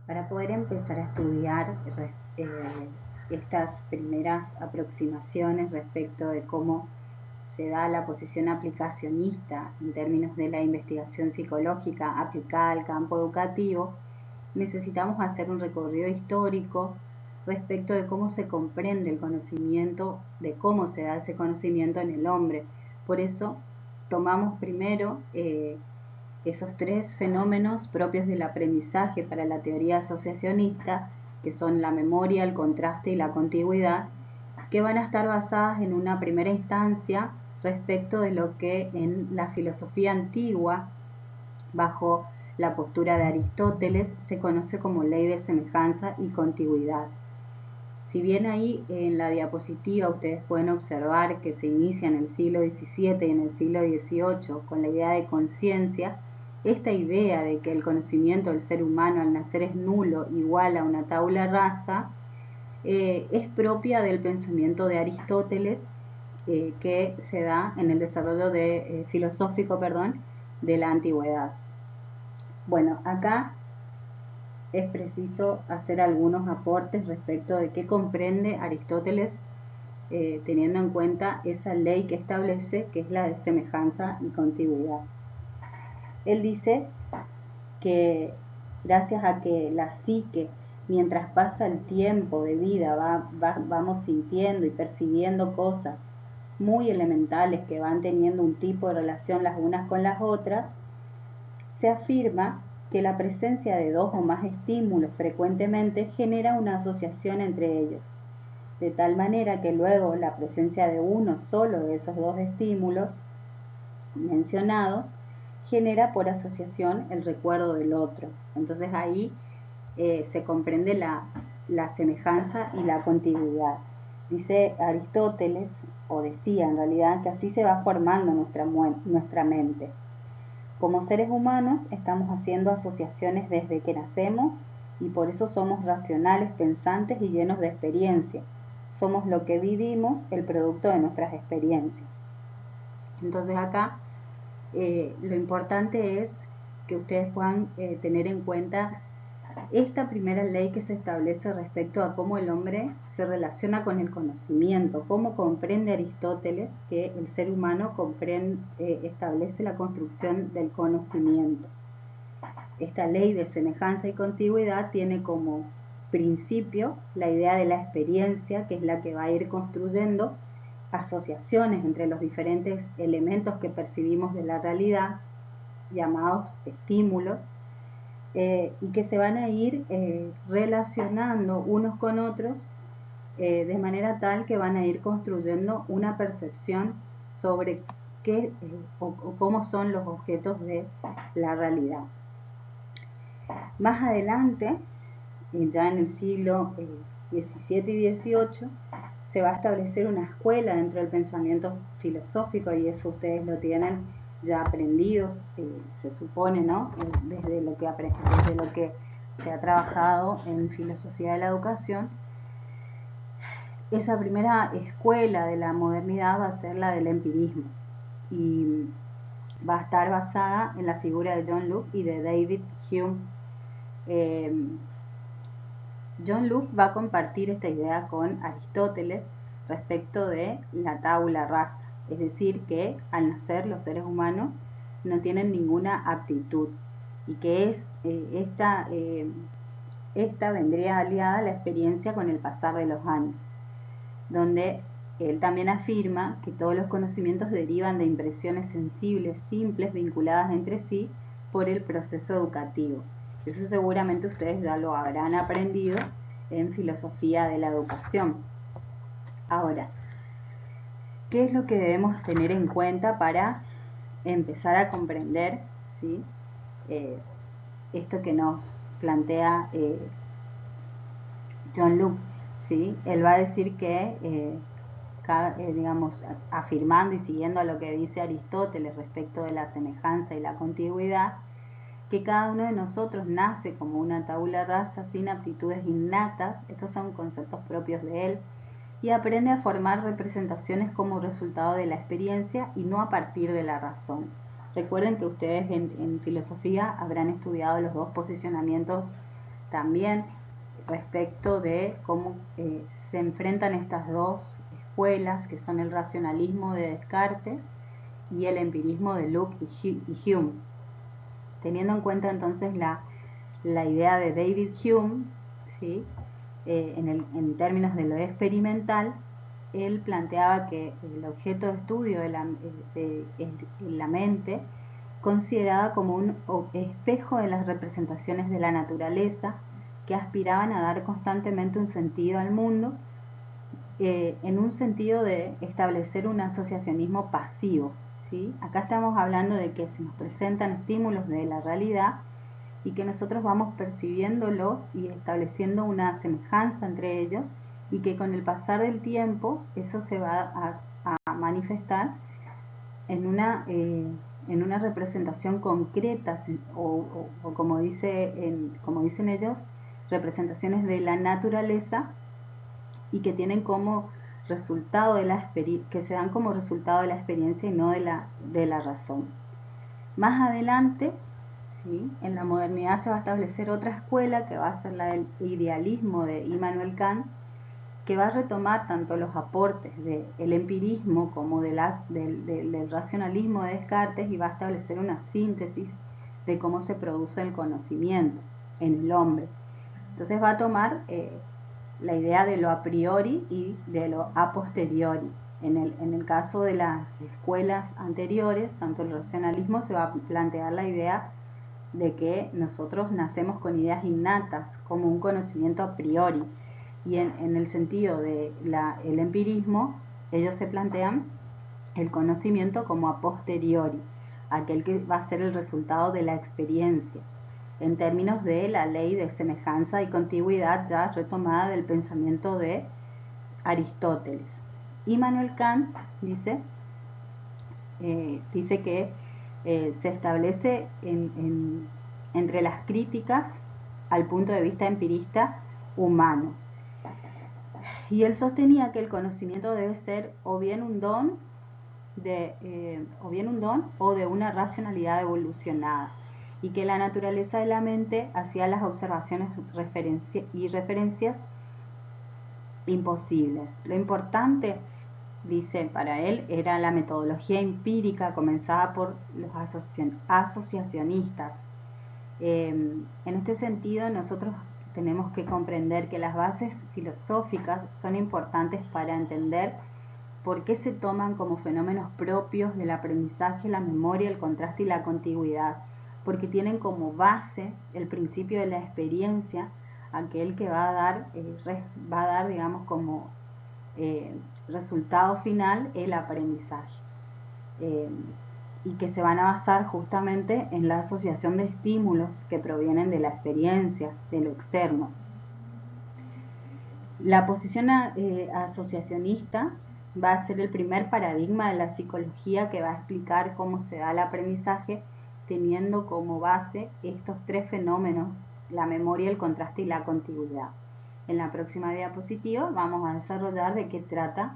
Para poder empezar a estudiar estas primeras aproximaciones respecto de cómo se da la posición aplicacionista en términos de la investigación psicológica aplicada al campo educativo, necesitamos hacer un recorrido histórico respecto de cómo se comprende el conocimiento, de cómo se da ese conocimiento en el hombre. Por eso tomamos primero esos tres fenómenos propios del aprendizaje para la teoría asociacionista, que son la memoria, el contraste y la contigüidad, que van a estar basadas en una primera instancia respecto de lo que en la filosofía antigua, bajo la postura de Aristóteles, se conoce como ley de semejanza y contigüidad. Si bien ahí en la diapositiva ustedes pueden observar que se inicia en el siglo XVII y en el siglo XVIII con la idea de conciencia, esta idea de que el conocimiento del ser humano al nacer es nulo, igual a una tabula rasa, es propia del pensamiento de Aristóteles, que se da en el desarrollo filosófico de la antigüedad. Bueno, acá es preciso hacer algunos aportes respecto de qué comprende Aristóteles, teniendo en cuenta esa ley que establece, que es la de semejanza y contigüidad. Él dice que gracias a que la psique, mientras pasa el tiempo de vida, vamos sintiendo y percibiendo cosas muy elementales que van teniendo un tipo de relación las unas con las otras, se afirma que la presencia de dos o más estímulos frecuentemente genera una asociación entre ellos, de tal manera que luego la presencia de uno solo de esos dos estímulos mencionados genera por asociación el recuerdo del otro. Entonces ahí se comprende la semejanza y la contigüidad. Dice Aristóteles, o decía en realidad, que así se va formando nuestra mente. Como seres humanos estamos haciendo asociaciones desde que nacemos y por eso somos racionales, pensantes y llenos de experiencia. Somos lo que vivimos, el producto de nuestras experiencias. Entonces acá lo importante es que ustedes puedan tener en cuenta esta primera ley que se establece respecto a cómo el hombre se relaciona con el conocimiento, cómo comprende Aristóteles que el ser humano establece la construcción del conocimiento. Esta ley de semejanza y contigüidad tiene como principio la idea de la experiencia, que es la que va a ir construyendo asociaciones entre los diferentes elementos que percibimos de la realidad, llamados estímulos, y que se van a ir relacionando unos con otros de manera tal que van a ir construyendo una percepción sobre qué o cómo son los objetos de la realidad. Más adelante, ya en el siglo XVII y XVIII, se va a establecer una escuela dentro del pensamiento filosófico, y eso ustedes lo tienen ya aprendidos, se supone, ¿no? Desde lo que se ha trabajado en filosofía de la educación. Esa primera escuela de la modernidad va a ser la del empirismo y va a estar basada en la figura de John Locke y de David Hume. John Locke va a compartir esta idea con Aristóteles respecto de la tabula rasa, es decir, que al nacer los seres humanos no tienen ninguna aptitud y que esta vendría aliada a la experiencia con el pasar de los años, donde él también afirma que todos los conocimientos derivan de impresiones sensibles, simples, vinculadas entre sí por el proceso educativo. Eso seguramente ustedes ya lo habrán aprendido en filosofía de la educación. Ahora, ¿qué es lo que debemos tener en cuenta para empezar a comprender, ¿sí? Esto que nos plantea John Locke, ¿sí? Él va a decir que, digamos, afirmando y siguiendo a lo que dice Aristóteles respecto de la semejanza y la contigüidad, que cada uno de nosotros nace como una tabula rasa sin aptitudes innatas, estos son conceptos propios de él, y aprende a formar representaciones como resultado de la experiencia y no a partir de la razón. Recuerden que ustedes en filosofía habrán estudiado los dos posicionamientos también respecto de cómo se enfrentan estas dos escuelas, que son el racionalismo de Descartes y el empirismo de Locke y Hume. Teniendo en cuenta entonces la idea de David Hume, ¿sí? En términos de lo experimental, él planteaba que el objeto de estudio de la mente, considerada como un espejo de las representaciones de la naturaleza, que aspiraban a dar constantemente un sentido al mundo, en un sentido de establecer un asociacionismo pasivo, ¿sí? Acá estamos hablando de que se nos presentan estímulos de la realidad y que nosotros vamos percibiéndolos y estableciendo una semejanza entre ellos, y que con el pasar del tiempo eso se va a manifestar en una representación concreta, o como dicen ellos, representaciones de la naturaleza, y que tienen como resultado que se dan como resultado de la experiencia y no de la razón. Más adelante, ¿sí?, en la modernidad se va a establecer otra escuela, que va a ser la del idealismo de Immanuel Kant, que va a retomar tanto los aportes del empirismo como del racionalismo de Descartes, y va a establecer una síntesis de cómo se produce el conocimiento en el hombre. Entonces va a tomar la idea de lo a priori y de lo a posteriori. En el caso de las escuelas anteriores, tanto el racionalismo, se va a plantear la idea de que nosotros nacemos con ideas innatas, como un conocimiento a priori. Y en el sentido del empirismo, ellos se plantean el conocimiento como a posteriori, aquel que va a ser el resultado de la experiencia, en términos de la ley de semejanza y contigüidad, ya retomada del pensamiento de Aristóteles. Immanuel Kant dice que se establece entre las críticas al punto de vista empirista humano. Y él sostenía que el conocimiento debe ser o bien un don o de una racionalidad evolucionada, y que la naturaleza de la mente hacía las observaciones y referencias imposibles. Lo importante, dice, para él era la metodología empírica comenzada por los asociacionistas. En este sentido, nosotros tenemos que comprender que las bases filosóficas son importantes para entender por qué se toman como fenómenos propios del aprendizaje la memoria, el contraste y la contigüidad, porque tienen como base el principio de la experiencia, aquel que va a dar digamos, como resultado final el aprendizaje, y que se van a basar justamente en la asociación de estímulos que provienen de la experiencia, de lo externo. La posición asociacionista va a ser el primer paradigma de la psicología, que va a explicar cómo se da el aprendizaje teniendo como base estos tres fenómenos: la memoria, el contraste y la contigüidad. En la próxima diapositiva vamos a desarrollar de qué trata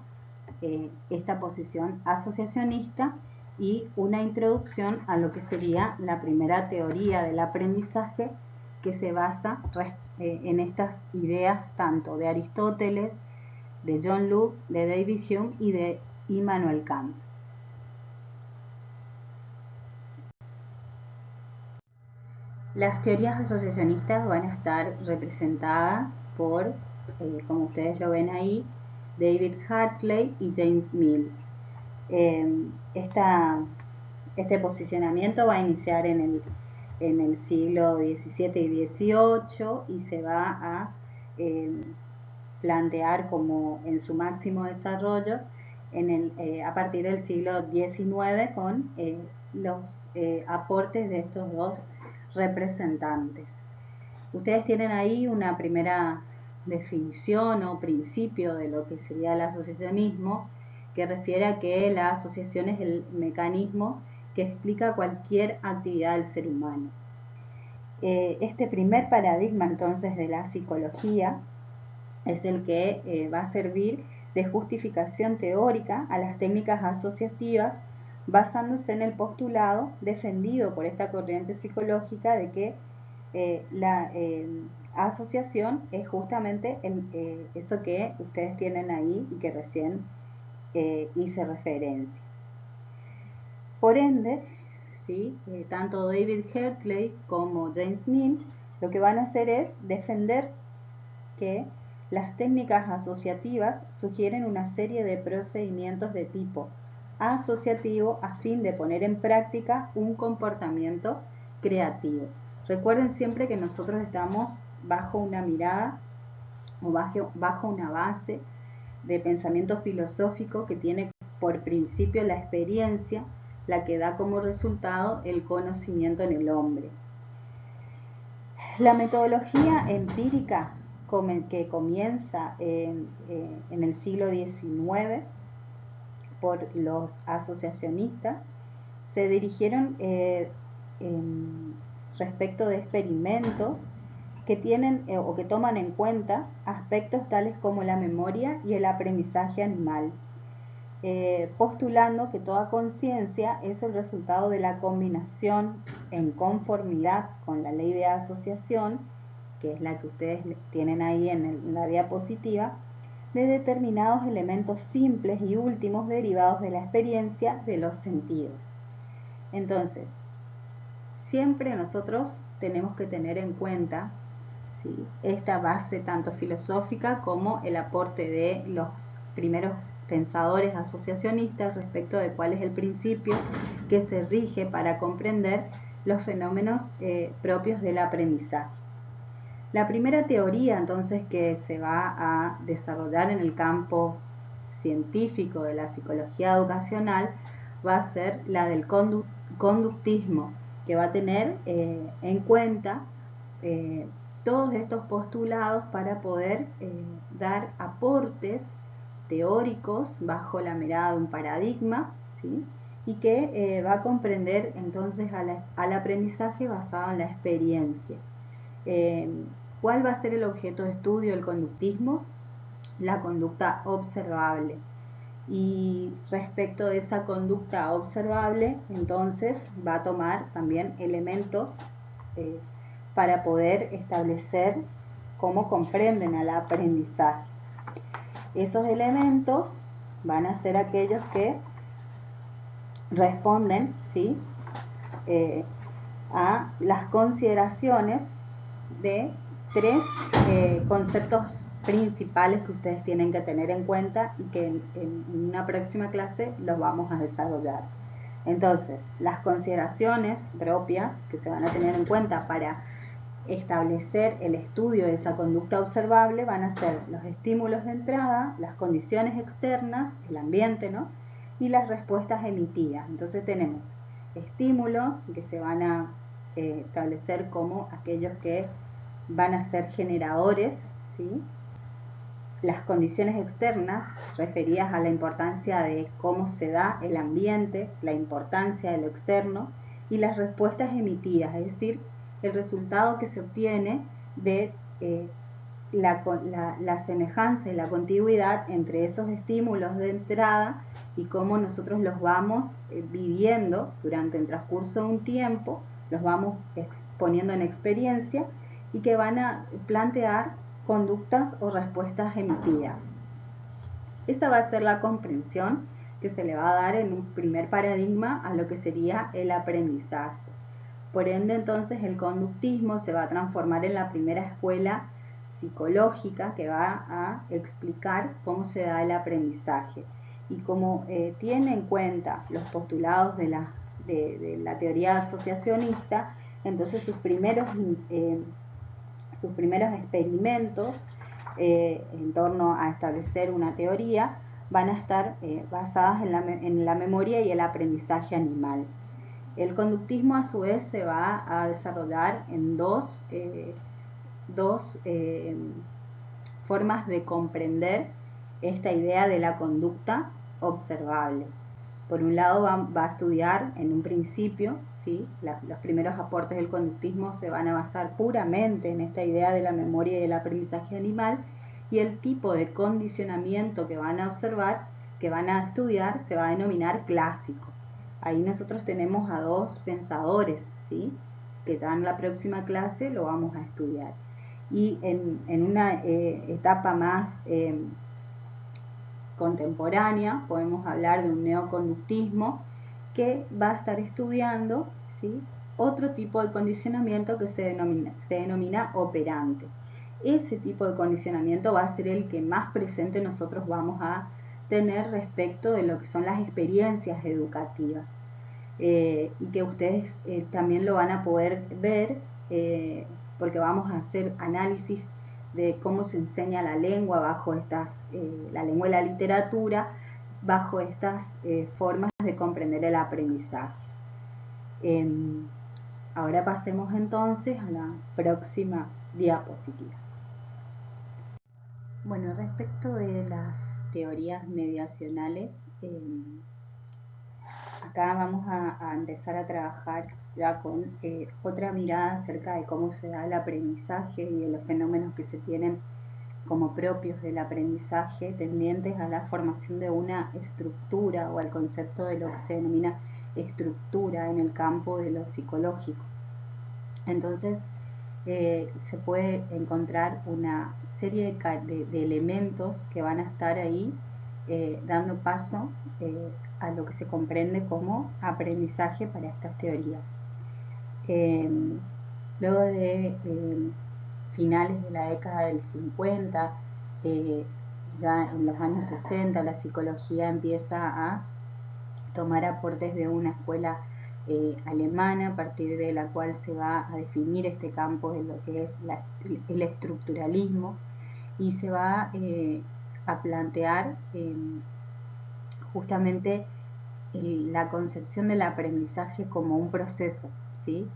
esta posición asociacionista y una introducción a lo que sería la primera teoría del aprendizaje, que se basa en estas ideas tanto de Aristóteles, de John Locke, de David Hume y de Immanuel Kant. Las teorías asociacionistas van a estar representadas por, como ustedes lo ven ahí, David Hartley y James Mill. Este posicionamiento va a iniciar en el siglo XVII y XVIII, y se va a plantear como en su máximo desarrollo a partir del siglo XIX, con los aportes de estos dos representantes. Ustedes tienen ahí una primera definición o principio de lo que sería el asociacionismo, que refiere a que la asociación es el mecanismo que explica cualquier actividad del ser humano. Este primer paradigma entonces de la psicología es el que va a servir de justificación teórica a las técnicas asociativas, basándose en el postulado defendido por esta corriente psicológica de que asociación es justamente eso que ustedes tienen ahí y que recién hice referencia. Por ende, ¿sí? Tanto David Hartley como James Mill lo que van a hacer es defender que las técnicas asociativas sugieren una serie de procedimientos de tipo asociativo a fin de poner en práctica un comportamiento creativo. Recuerden siempre que nosotros estamos bajo una mirada o bajo una base de pensamiento filosófico que tiene por principio la experiencia, la que da como resultado el conocimiento en el hombre. La metodología empírica que comienza en el siglo XIX por los asociacionistas se dirigieron respecto de experimentos que tienen o que toman en cuenta aspectos tales como la memoria y el aprendizaje animal, postulando que toda conciencia es el resultado de la combinación en conformidad con la ley de asociación, que es la que ustedes tienen ahí en la diapositiva, de determinados elementos simples y últimos derivados de la experiencia de los sentidos. Entonces, siempre nosotros tenemos que tener en cuenta, ¿sí?, esta base tanto filosófica como el aporte de los primeros pensadores asociacionistas respecto de cuál es el principio que se rige para comprender los fenómenos propios del aprendizaje. La primera teoría entonces que se va a desarrollar en el campo científico de la psicología educacional va a ser la del conductismo, que va a tener en cuenta todos estos postulados para poder dar aportes teóricos bajo la mirada de un paradigma, ¿sí?, y que va a comprender entonces al aprendizaje basado en la experiencia. ¿Cuál va a ser el objeto de estudio del conductismo? La conducta observable. Y respecto de esa conducta observable, entonces va a tomar también elementos para poder establecer cómo comprenden al aprendizaje. Esos elementos van a ser aquellos que responden, ¿sí?, a las consideraciones de tres conceptos principales que ustedes tienen que tener en cuenta y que en una próxima clase los vamos a desarrollar. Entonces, las consideraciones propias que se van a tener en cuenta para establecer el estudio de esa conducta observable van a ser los estímulos de entrada, las condiciones externas, el ambiente, ¿no?, y las respuestas emitidas. Entonces tenemos estímulos que se van a establecer como aquellos que van a ser generadores, ¿sí?, las condiciones externas referidas a la importancia de cómo se da el ambiente, la importancia de lo externo, y las respuestas emitidas, es decir, el resultado que se obtiene de la semejanza y la contigüidad entre esos estímulos de entrada y cómo nosotros los vamos viviendo durante el transcurso de un tiempo, los vamos exponiendo en experiencia y que van a plantear conductas o respuestas emitidas. Esa va a ser la comprensión que se le va a dar en un primer paradigma a lo que sería el aprendizaje. Por ende, entonces, el conductismo se va a transformar en la primera escuela psicológica que va a explicar cómo se da el aprendizaje. Y como tiene en cuenta los postulados de la teoría asociacionista, entonces sus primeros experimentos en torno a establecer una teoría van a estar basadas en la memoria y el aprendizaje animal. El conductismo a su vez se va a desarrollar en dos formas de comprender esta idea de la conducta observable. Por un lado va a estudiar en un principio, ¿sí?, los primeros aportes del conductismo se van a basar puramente en esta idea de la memoria y del aprendizaje animal, y el tipo de condicionamiento que van a observar, que van a estudiar, se va a denominar clásico. Ahí nosotros tenemos a dos pensadores, ¿sí?, que ya en la próxima clase lo vamos a estudiar. Y en una etapa más contemporánea podemos hablar de un neoconductismo que va a estar estudiando, ¿sí?, otro tipo de condicionamiento que se denomina operante. Ese tipo de condicionamiento va a ser el que más presente nosotros vamos a tener respecto de lo que son las experiencias educativas, y que ustedes también lo van a poder ver, porque vamos a hacer análisis de cómo se enseña la lengua bajo estas, la lengua y la literatura, bajo estas formas de comprender el aprendizaje. Ahora pasemos entonces a la próxima diapositiva. Bueno, respecto de las teorías mediacionales, acá vamos a empezar a trabajar ya con otra mirada acerca de cómo se da el aprendizaje y de los fenómenos que se tienen como propios del aprendizaje, tendientes a la formación de una estructura o al concepto de lo que se denomina estructura en el campo de lo psicológico. Entonces, se puede encontrar una serie de elementos que van a estar ahí dando paso a lo que se comprende como aprendizaje para estas teorías. Luego de finales de la década del 50, ya en los años 60, la psicología empieza a tomar aportes de una escuela alemana, a partir de la cual se va a definir este campo de lo que es el estructuralismo, y se va a plantear justamente la concepción del aprendizaje como un proceso, ¿sí?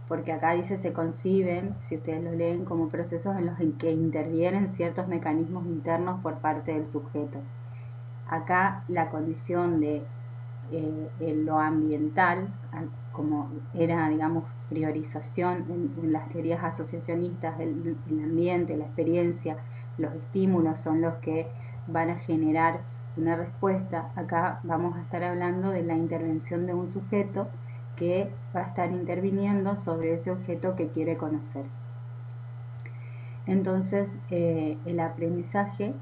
Porque acá dice se conciben, si ustedes lo leen, como procesos en los que intervienen ciertos mecanismos internos por parte del sujeto. Acá la condición de lo ambiental, como era, digamos, priorización en las teorías asociacionistas, el ambiente, la experiencia, los estímulos son los que van a generar una respuesta. Acá vamos a estar hablando de la intervención de un sujeto que va a estar interviniendo sobre ese objeto que quiere conocer. Entonces, el aprendizaje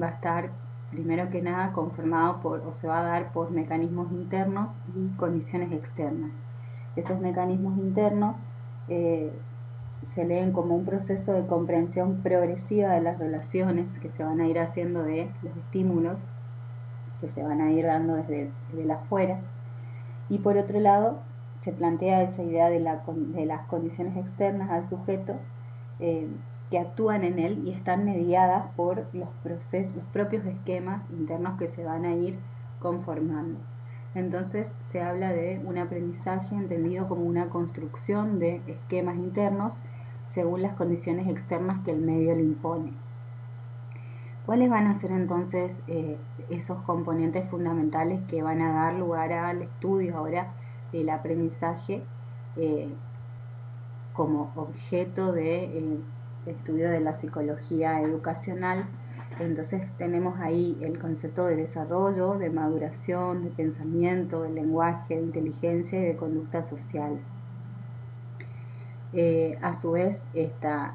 va a estar, primero que nada, conformado por, o se va a dar por mecanismos internos y condiciones externas. Esos mecanismos internos se leen como un proceso de comprensión progresiva de las relaciones que se van a ir haciendo de los estímulos que se van a ir dando desde el afuera. Y por otro lado, se plantea esa idea de las condiciones externas al sujeto que actúan en él y están mediadas por los propios esquemas internos que se van a ir conformando. Entonces se habla de un aprendizaje entendido como una construcción de esquemas internos según las condiciones externas que el medio le impone. ¿Cuáles van a ser entonces esos componentes fundamentales que van a dar lugar al estudio ahora del aprendizaje como objeto de estudio de la psicología educacional? Entonces tenemos ahí el concepto de desarrollo, de maduración, de pensamiento, de lenguaje, de inteligencia y de conducta social. A su vez, estas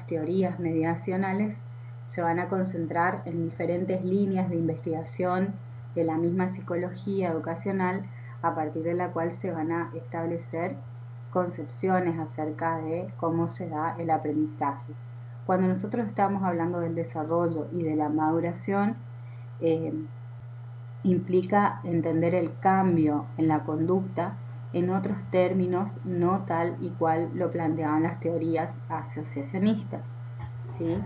teorías mediacionales se van a concentrar en diferentes líneas de investigación de la misma psicología educacional, a partir de la cual se van a establecer concepciones acerca de cómo se da el aprendizaje. Cuando nosotros estamos hablando del desarrollo y de la maduración, implica entender el cambio en la conducta en otros términos, no tal y cual lo planteaban las teorías asociacionistas, ¿sí?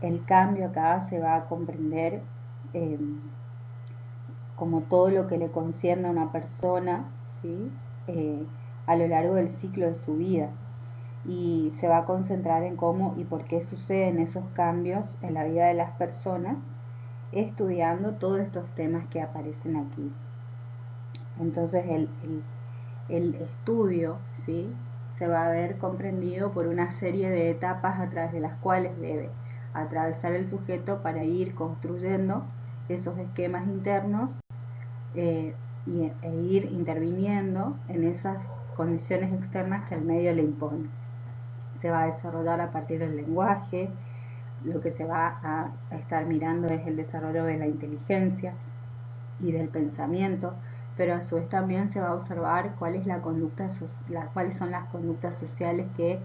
El cambio acá se va a comprender como todo lo que le concierne a una persona, ¿sí? A lo largo del ciclo de su vida, y se va a concentrar en cómo y por qué suceden esos cambios en la vida de las personas, estudiando todos estos temas que aparecen aquí. Entonces el estudio, ¿sí?, se va a ver comprendido por una serie de etapas a través de las cuales debe atravesar el sujeto para ir construyendo esos esquemas internos e ir interviniendo en esas condiciones externas que el medio le impone. Se va a desarrollar a partir del lenguaje. Lo que se va a estar mirando es el desarrollo de la inteligencia y del pensamiento, pero a su vez también se va a observar cuáles son las conductas sociales que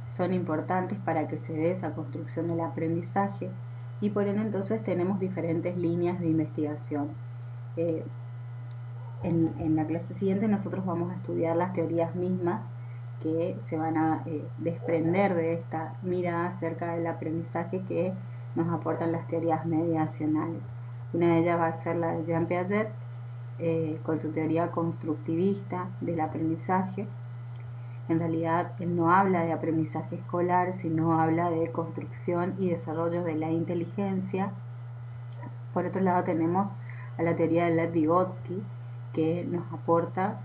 son importantes para que se dé esa construcción del aprendizaje, y por ende entonces tenemos diferentes líneas de investigación. En la clase siguiente nosotros vamos a estudiar las teorías mismas que se van a desprender de esta mirada acerca del aprendizaje que nos aportan las teorías mediacionales. Una de ellas va a ser la de Jean Piaget, con su teoría constructivista del aprendizaje. En realidad él no habla de aprendizaje escolar, sino habla de construcción y desarrollo de la inteligencia. Por otro lado tenemos a la teoría de Lev Vygotsky, que nos aporta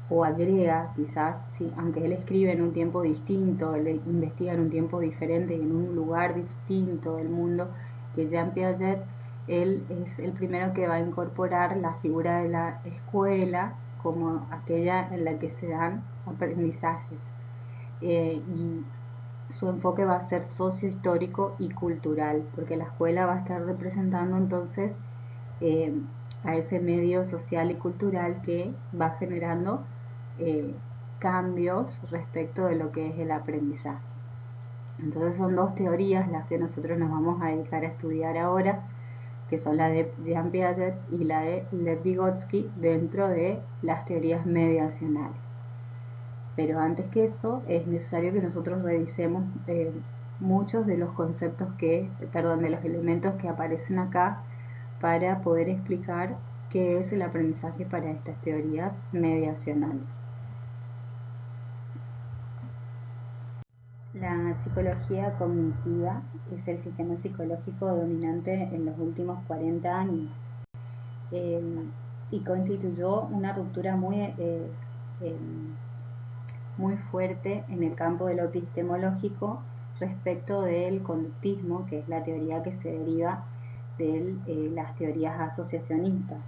o agrega quizás, ¿sí? Aunque él escribe en un tiempo distinto, él investiga en un tiempo diferente y en un lugar distinto del mundo que Jean Piaget, él es el primero que va a incorporar la figura de la escuela como aquella en la que se dan aprendizajes, y su enfoque va a ser sociohistórico y cultural, porque la escuela va a estar representando entonces a ese medio social y cultural que va generando cambios respecto de lo que es el aprendizaje. Entonces son dos teorías las que nosotros nos vamos a dedicar a estudiar ahora, que son la de Jean Piaget y la de Lev Vygotsky dentro de las teorías mediacionales. Pero antes que eso es necesario que nosotros revisemos muchos de los conceptos de los elementos que aparecen acá para poder explicar qué es el aprendizaje para estas teorías mediacionales. La psicología cognitiva es el sistema psicológico dominante en los últimos 40 años y constituyó una ruptura muy fuerte en el campo de lo epistemológico respecto del conductismo, que es la teoría que se deriva de las teorías asociacionistas.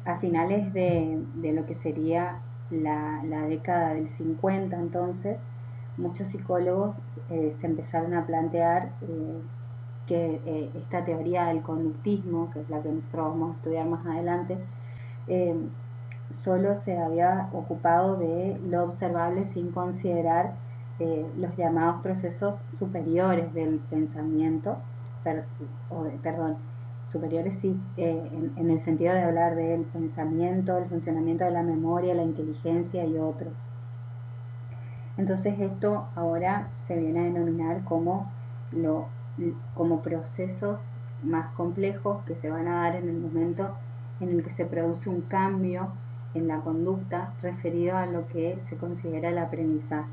A finales de lo que sería la década del 50, entonces, muchos psicólogos se empezaron a plantear que esta teoría del conductismo, que es la que nosotros vamos a estudiar más adelante, solo se había ocupado de lo observable sin considerar los llamados procesos superiores del pensamiento, superiores sí, en el sentido de hablar del pensamiento, el funcionamiento de la memoria, la inteligencia y otros. Entonces esto ahora se viene a denominar como procesos más complejos que se van a dar en el momento en el que se produce un cambio en la conducta referido a lo que se considera el aprendizaje.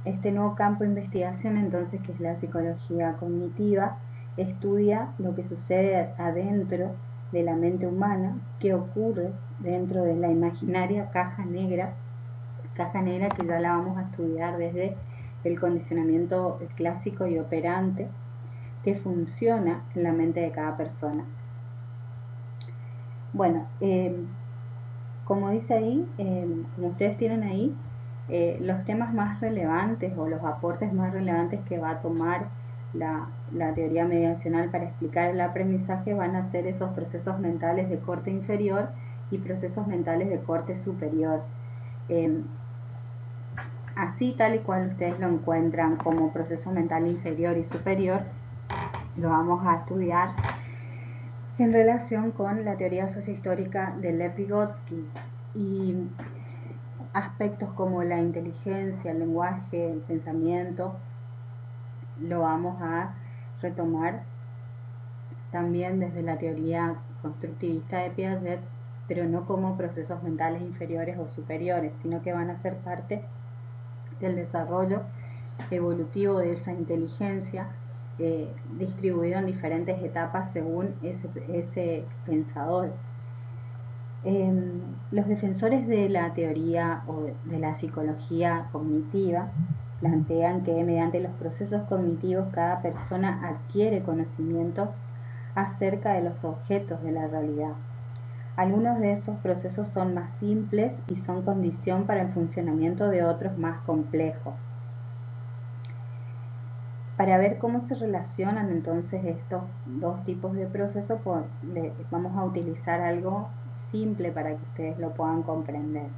Este nuevo campo de investigación, entonces, que es la psicología cognitiva, estudia lo que sucede adentro de la mente humana, qué ocurre dentro de la imaginaria caja negra que ya la vamos a estudiar desde el condicionamiento clásico y operante, que funciona en la mente de cada persona. Bueno, como dice ahí, como ustedes tienen ahí, los temas más relevantes o los aportes más relevantes que va a tomar la teoría mediacional para explicar el aprendizaje van a ser esos procesos mentales de corte inferior y procesos mentales de corte superior. Así, tal y cual ustedes lo encuentran como proceso mental inferior y superior, lo vamos a estudiar en relación con la teoría sociohistórica de Lev Vygotsky, y aspectos como la inteligencia, el lenguaje, el pensamiento, lo vamos a retomar también desde la teoría constructivista de Piaget, pero no como procesos mentales inferiores o superiores, sino que van a ser parte del desarrollo evolutivo de esa inteligencia, distribuido en diferentes etapas según ese pensador. Los defensores de la teoría o de la psicología cognitiva plantean que mediante los procesos cognitivos cada persona adquiere conocimientos acerca de los objetos de la realidad. Algunos de esos procesos son más simples y son condición para el funcionamiento de otros más complejos. Para ver cómo se relacionan entonces estos dos tipos de procesos, vamos a utilizar algo simple para que ustedes lo puedan comprender.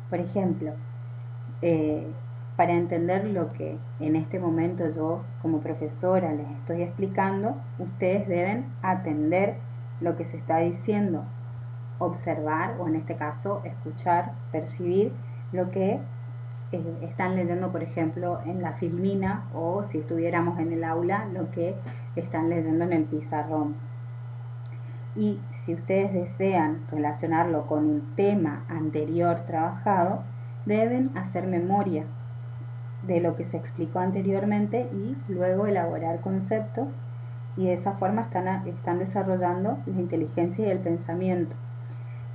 Por ejemplo, para entender lo que en este momento yo como profesora les estoy explicando, ustedes deben atender lo que se está diciendo, observar o en este caso escuchar, percibir lo que están leyendo, por ejemplo, en la filmina, o si estuviéramos en el aula, lo que están leyendo en el pizarrón. Y si ustedes desean relacionarlo con un tema anterior trabajado, deben hacer memoria de lo que se explicó anteriormente y luego elaborar conceptos, y de esa forma están desarrollando la inteligencia y el pensamiento,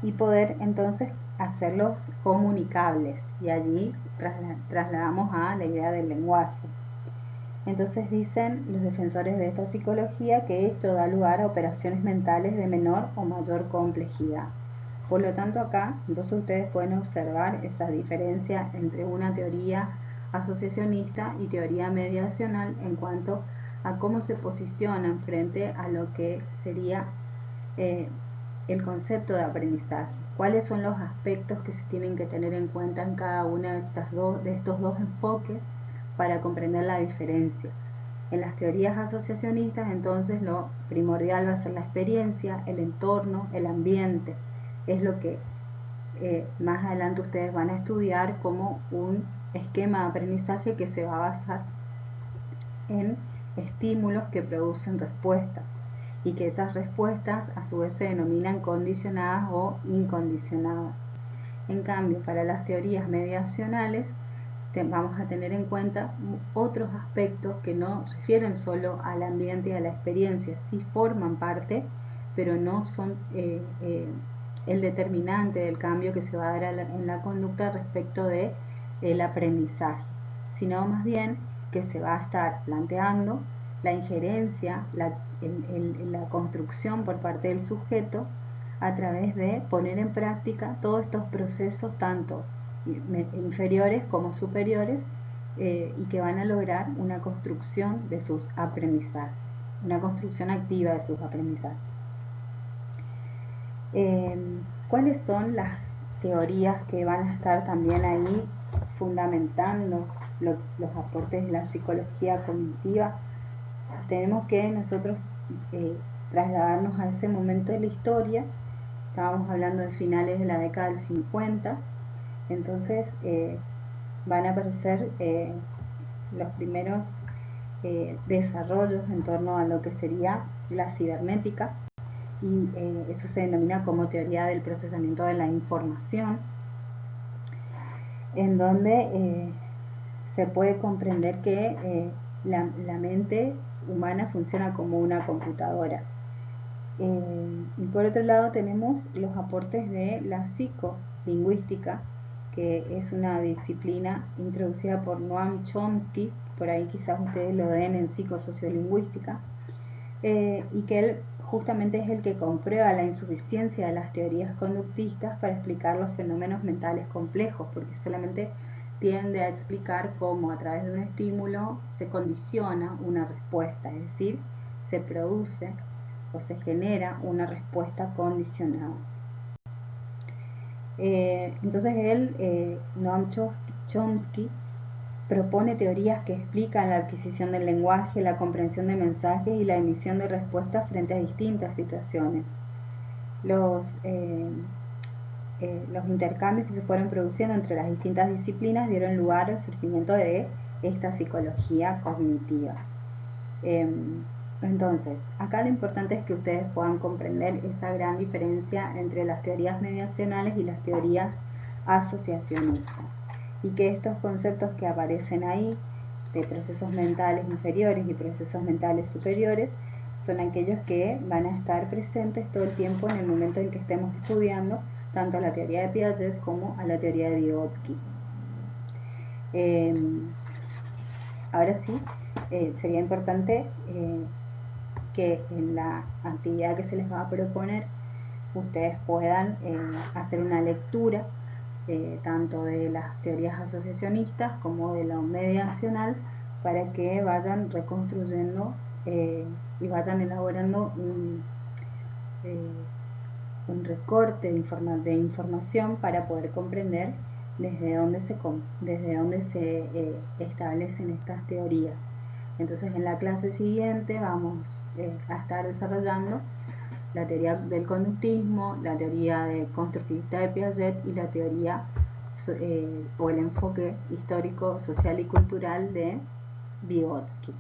y poder entonces hacerlos comunicables, y allí trasladamos a la idea del lenguaje. Entonces dicen los defensores de esta psicología que esto da lugar a operaciones mentales de menor o mayor complejidad. Por lo tanto acá, entonces ustedes pueden observar esa diferencia entre una teoría asociacionista y teoría mediacional en cuanto a cómo se posicionan frente a lo que sería el concepto de aprendizaje. ¿Cuáles son los aspectos que se tienen que tener en cuenta en cada una de estos dos enfoques para comprender la diferencia? En las teorías asociacionistas, entonces, lo primordial va a ser la experiencia, el entorno, el ambiente. Es lo que más adelante ustedes van a estudiar como un esquema de aprendizaje que se va a basar en estímulos que producen respuestas, y que esas respuestas a su vez se denominan condicionadas o incondicionadas. En cambio, para las teorías mediacionales vamos a tener en cuenta otros aspectos que no refieren solo al ambiente y a la experiencia, sí forman parte, pero no son el determinante del cambio que se va a dar en la conducta respecto del aprendizaje, sino más bien que se va a estar planteando la injerencia, la construcción por parte del sujeto a través de poner en práctica todos estos procesos, tanto inferiores como superiores, y que van a lograr una construcción de sus aprendizajes, una construcción activa de sus aprendizajes. ¿Cuáles son las teorías que van a estar también ahí fundamentando los aportes de la psicología cognitiva? Tenemos que nosotros trasladarnos a ese momento de la historia. Estábamos hablando de finales de la década del 50, entonces van a aparecer los primeros desarrollos en torno a lo que sería la cibernética, y eso se denomina como teoría del procesamiento de la información, en donde se puede comprender que la mente humana funciona como una computadora. Y por otro lado tenemos los aportes de la psicolingüística, que es una disciplina introducida por Noam Chomsky, por ahí quizás ustedes lo den en psicosociolingüística, y que él justamente es el que comprueba la insuficiencia de las teorías conductistas para explicar los fenómenos mentales complejos, porque solamente tiende a explicar cómo a través de un estímulo se condiciona una respuesta, es decir, se produce o se genera una respuesta condicionada. Entonces él, Noam Chomsky, propone teorías que explican la adquisición del lenguaje, la comprensión de mensajes y la emisión de respuestas frente a distintas situaciones. Los intercambios que se fueron produciendo entre las distintas disciplinas dieron lugar al surgimiento de esta psicología cognitiva. Entonces, acá lo importante es que ustedes puedan comprender esa gran diferencia entre las teorías mediacionales y las teorías asociacionistas, y que estos conceptos que aparecen ahí de procesos mentales inferiores y procesos mentales superiores son aquellos que van a estar presentes todo el tiempo en el momento en que estemos estudiando tanto a la teoría de Piaget como a la teoría de Vygotsky. Ahora sí, sería importante que en la actividad que se les va a proponer ustedes puedan hacer una lectura tanto de las teorías asociacionistas como de la mediacional, para que vayan reconstruyendo y vayan elaborando un recorte de información para poder comprender desde dónde se establecen estas teorías. Entonces, en la clase siguiente vamos a estar desarrollando la teoría del conductismo, la teoría de constructivista de Piaget y la teoría o el enfoque histórico, social y cultural de Vygotsky.